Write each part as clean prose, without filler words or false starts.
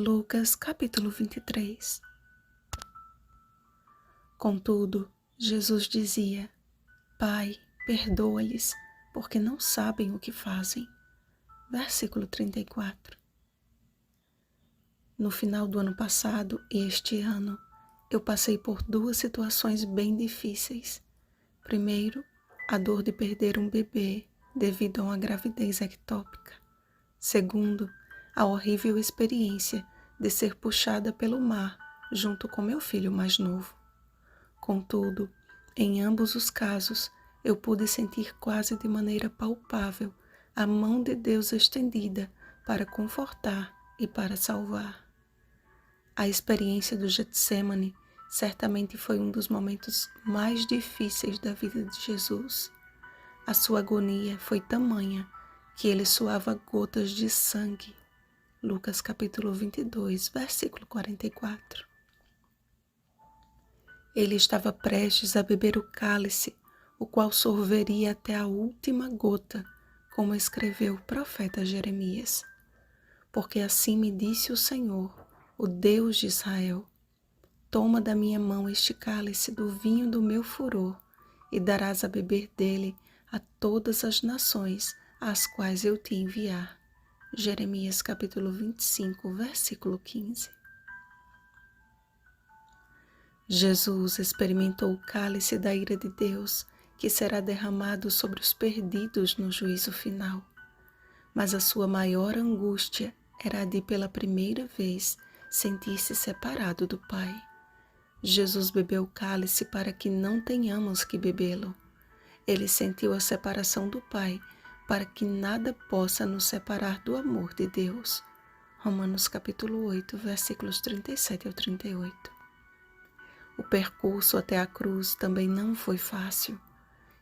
Lucas capítulo 23. Contudo, Jesus dizia: Pai, perdoa-lhes, porque não sabem o que fazem. Versículo 34. No final do ano passado e este ano, eu passei por duas situações bem difíceis. Primeiro, a dor de perder um bebê devido a uma gravidez ectópica. Segundo, a horrível experiência de ser puxada pelo mar junto com meu filho mais novo. Contudo, em ambos os casos, eu pude sentir quase de maneira palpável a mão de Deus estendida para confortar e para salvar. A experiência do Getsêmani certamente foi um dos momentos mais difíceis da vida de Jesus. A sua agonia foi tamanha que ele suava gotas de sangue. Lucas capítulo 22, versículo 44. Ele estava prestes a beber o cálice, o qual sorveria até a última gota, como escreveu o profeta Jeremias. Porque assim me disse o Senhor, o Deus de Israel: toma da minha mão este cálice do vinho do meu furor, e darás a beber dele a todas as nações às quais eu te enviar. Jeremias capítulo 25, versículo 15. Jesus experimentou o cálice da ira de Deus, que será derramado sobre os perdidos no juízo final. Mas a sua maior angústia era a de, pela primeira vez, sentir-se separado do Pai. Jesus bebeu o cálice para que não tenhamos que bebê-lo. Ele sentiu a separação do Pai, para que nada possa nos separar do amor de Deus. Romanos capítulo 8, versículos 37 ao 38. O percurso até a cruz também não foi fácil.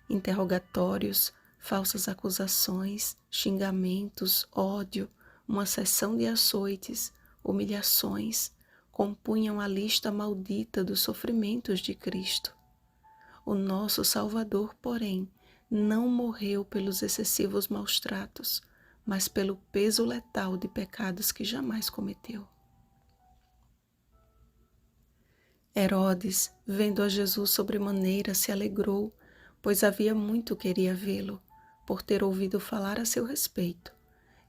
Interrogatórios, falsas acusações, xingamentos, ódio, uma sessão de açoites, humilhações, compunham a lista maldita dos sofrimentos de Cristo. O nosso Salvador, porém, não morreu pelos excessivos maus-tratos, mas pelo peso letal de pecados que jamais cometeu. Herodes, vendo a Jesus sobremaneira, se alegrou, pois havia muito queria vê-lo, por ter ouvido falar a seu respeito.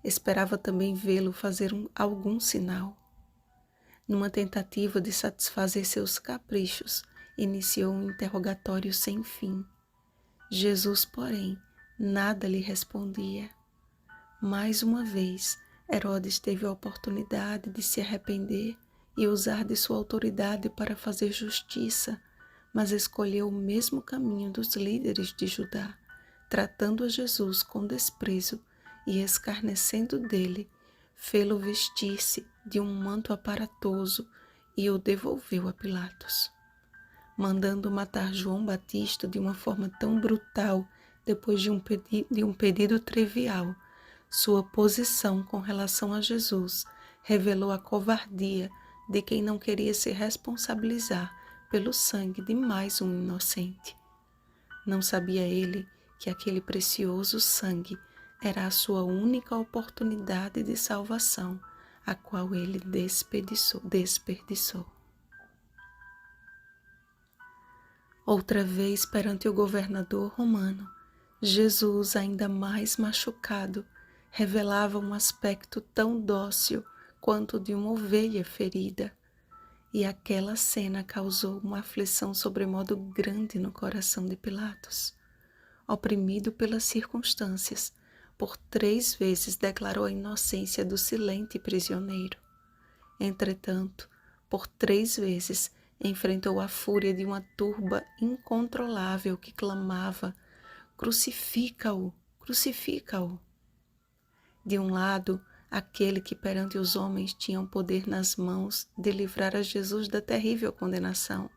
Esperava também vê-lo fazer algum sinal. Numa tentativa de satisfazer seus caprichos, iniciou um interrogatório sem fim. Jesus, porém, nada lhe respondia. Mais uma vez, Herodes teve a oportunidade de se arrepender e usar de sua autoridade para fazer justiça, mas escolheu o mesmo caminho dos líderes de Judá, tratando a Jesus com desprezo e escarnecendo dele, fê-lo vestir-se de um manto aparatoso e o devolveu a Pilatos. Mandando matar João Batista de uma forma tão brutal depois de um pedido trivial, sua posição com relação a Jesus revelou a covardia de quem não queria se responsabilizar pelo sangue de mais um inocente. Não sabia ele que aquele precioso sangue era a sua única oportunidade de salvação, a qual ele desperdiçou. Outra vez, perante o governador romano, Jesus, ainda mais machucado, revelava um aspecto tão dócil quanto de uma ovelha ferida, e aquela cena causou uma aflição sobremodo grande no coração de Pilatos. Oprimido pelas circunstâncias, por 3 vezes declarou a inocência do silente prisioneiro. Entretanto, por 3 vezes enfrentou a fúria de uma turba incontrolável que clamava: crucifica-o, crucifica-o. De um lado, aquele que perante os homens tinha o poder nas mãos de livrar a Jesus da terrível condenação.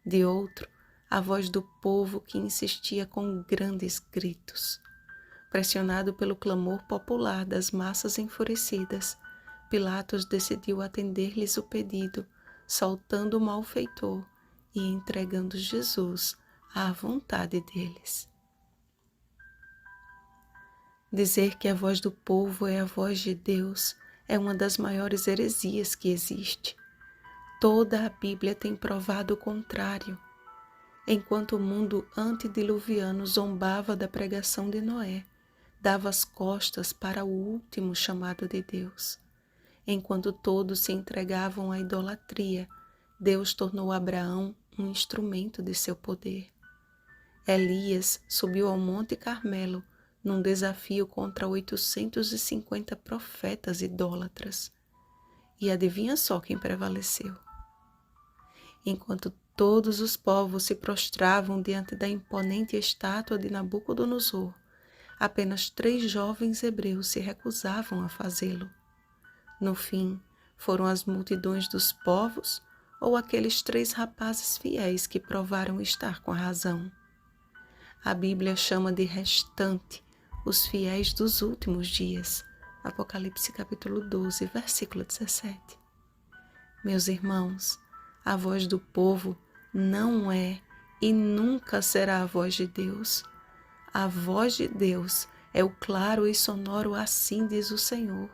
De outro, a voz do povo que insistia com grandes gritos. Pressionado pelo clamor popular das massas enfurecidas, Pilatos decidiu atender-lhes o pedido, soltando o malfeitor e entregando Jesus à vontade deles. Dizer que a voz do povo é a voz de Deus é uma das maiores heresias que existe. Toda a Bíblia tem provado o contrário. Enquanto o mundo antediluviano zombava da pregação de Noé, dava as costas para o último chamado de Deus. Enquanto todos se entregavam à idolatria, Deus tornou Abraão um instrumento de seu poder. Elias subiu ao Monte Carmelo num desafio contra 850 profetas idólatras. E adivinha só quem prevaleceu? Enquanto todos os povos se prostravam diante da imponente estátua de Nabucodonosor, apenas 3 jovens hebreus se recusavam a fazê-lo. No fim, foram as multidões dos povos ou aqueles 3 rapazes fiéis que provaram estar com a razão? A Bíblia chama de restante os fiéis dos últimos dias. Apocalipse capítulo 12, versículo 17. Meus irmãos, a voz do povo não é e nunca será a voz de Deus. A voz de Deus é o claro e sonoro assim diz o Senhor.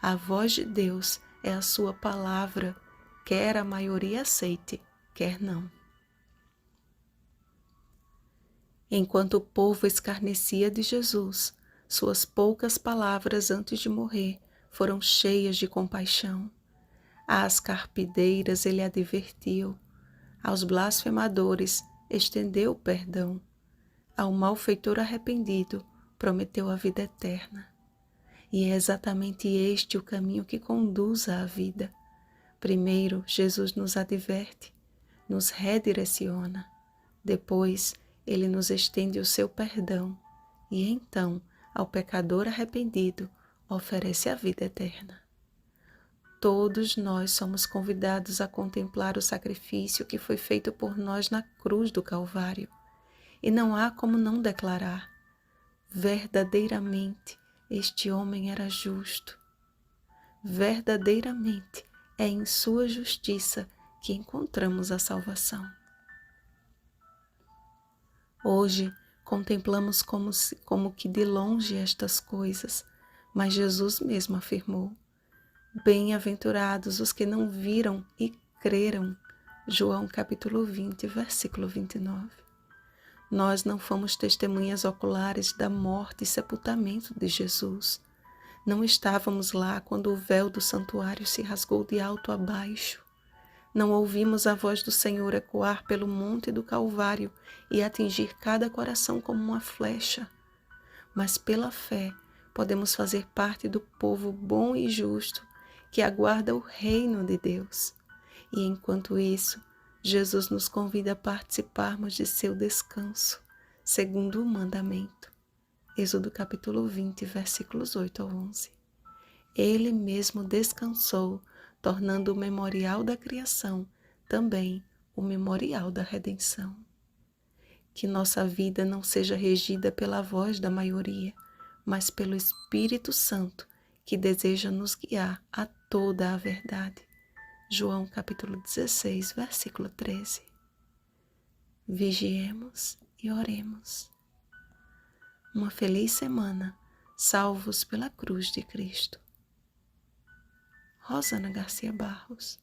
A voz de Deus é a sua palavra, quer a maioria aceite, quer não. Enquanto o povo escarnecia de Jesus, suas poucas palavras antes de morrer foram cheias de compaixão. Às carpideiras ele advertiu, aos blasfemadores estendeu o perdão, ao malfeitor arrependido prometeu a vida eterna. E é exatamente este o caminho que conduz à vida. Primeiro, Jesus nos adverte, nos redireciona. Depois, ele nos estende o seu perdão. E então, ao pecador arrependido, oferece a vida eterna. Todos nós somos convidados a contemplar o sacrifício que foi feito por nós na cruz do Calvário. E não há como não declarar: verdadeiramente, este homem era justo. Verdadeiramente, é em sua justiça que encontramos a salvação. Hoje, contemplamos como que de longe estas coisas, mas Jesus mesmo afirmou: bem-aventurados os que não viram e creram. João capítulo 20, versículo 29. Nós não fomos testemunhas oculares da morte e sepultamento de Jesus. Não estávamos lá quando o véu do santuário se rasgou de alto a baixo. Não ouvimos a voz do Senhor ecoar pelo monte do Calvário e atingir cada coração como uma flecha. Mas pela fé podemos fazer parte do povo bom e justo que aguarda o reino de Deus. E enquanto isso, Jesus nos convida a participarmos de seu descanso, segundo o mandamento. Êxodo capítulo 20, versículos 8 ao 11. Ele mesmo descansou, tornando o memorial da criação também o memorial da redenção. Que nossa vida não seja regida pela voz da maioria, mas pelo Espírito Santo, que deseja nos guiar a toda a verdade. João capítulo 16, versículo 13. Vigiemos e oremos. Uma feliz semana, salvos pela cruz de Cristo. Rosana Garcia Barros.